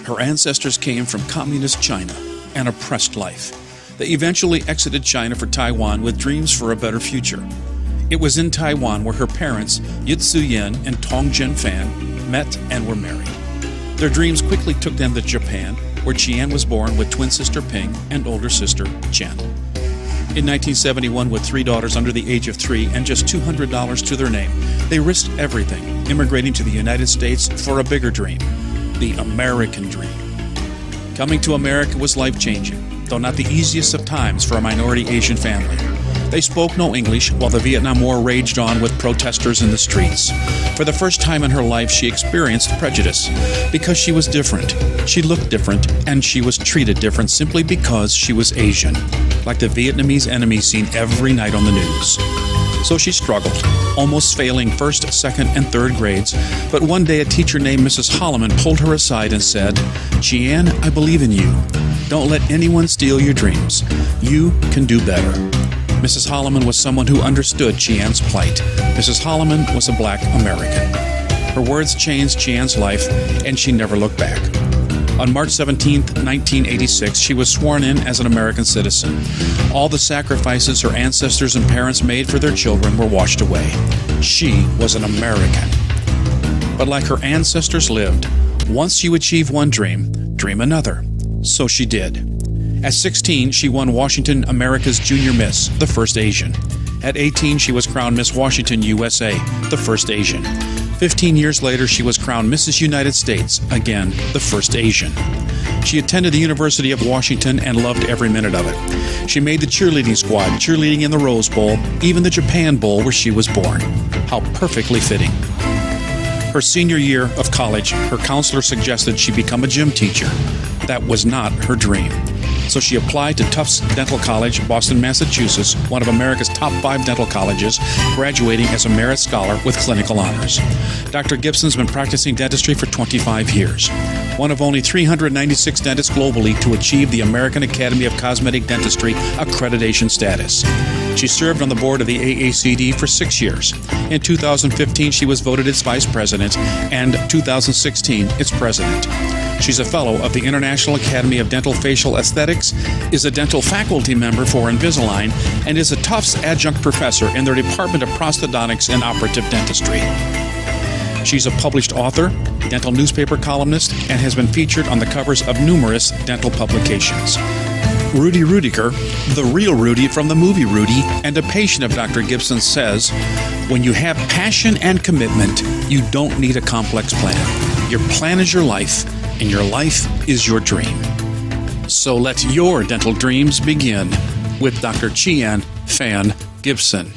Her ancestors came from communist China, an oppressed life. They eventually exited China for Taiwan with dreams for a better future. It was in Taiwan where her parents, Yit Su Yen and Tong Jin Fan, met and were married. Their dreams quickly took them to Japan, where Qian was born with twin sister Ping and older sister Chen. In 1971, with 3 daughters under the age of 3 and just $200 to their name, they risked everything, immigrating to the United States for a bigger dream, the American dream. Coming to America was life-changing, though not the easiest of times for a minority Asian family. They spoke no English while the Vietnam War raged on with protesters in the streets. For the first time in her life, she experienced prejudice because she was different. She looked different, and she was treated different simply because she was Asian, like the Vietnamese enemy seen every night on the news. So she struggled, almost failing first, second, and third grades. But one day a teacher named Mrs. Holloman pulled her aside and said, "Qian, I believe in you. Don't let anyone steal your dreams. You can do better." Mrs. Holloman was someone who understood Qian's plight. Mrs. Holloman was a Black American. Her words changed Qian's life, and she never looked back. On March 17, 1986, she was sworn in as an American citizen. All the sacrifices her ancestors and parents made for their children were washed away. She was an American. But like her ancestors lived, once you achieve one dream, dream another. So she did. At 16, she won Washington America's Junior Miss, the first Asian. At 18, she was crowned Miss Washington USA, the first Asian. 15 years later, she was crowned Mrs. United States, again, the first Asian. She attended the University of Washington and loved every minute of it. She made the cheerleading squad, cheerleading in the Rose Bowl, even the Japan Bowl where she was born. How perfectly fitting. Her senior year of college, her counselor suggested she become a gym teacher. That was not her dream. So she applied to Tufts Dental College, Boston, Massachusetts, one of America's top 5 dental colleges, graduating as a Merit Scholar with clinical honors. Dr. Gibson's been practicing dentistry for 25 years. One of only 396 dentists globally to achieve the American Academy of Cosmetic Dentistry accreditation status. She served on the board of the AACD for 6 years. In 2015, she was voted its vice president, and 2016, its president. She's a fellow of the International Academy of Dental Facial Aesthetics, is a dental faculty member for Invisalign, and is a Tufts adjunct professor in their Department of Prosthodontics and Operative Dentistry. She's a published author, dental newspaper columnist, and has been featured on the covers of numerous dental publications. Rudy Rudiger, the real Rudy from the movie Rudy, and a patient of Dr. Gibson, says, "When you have passion and commitment, you don't need a complex plan. Your plan is your life, and your life is your dream." So let your dental dreams begin with Dr. Qian Fan Gibson.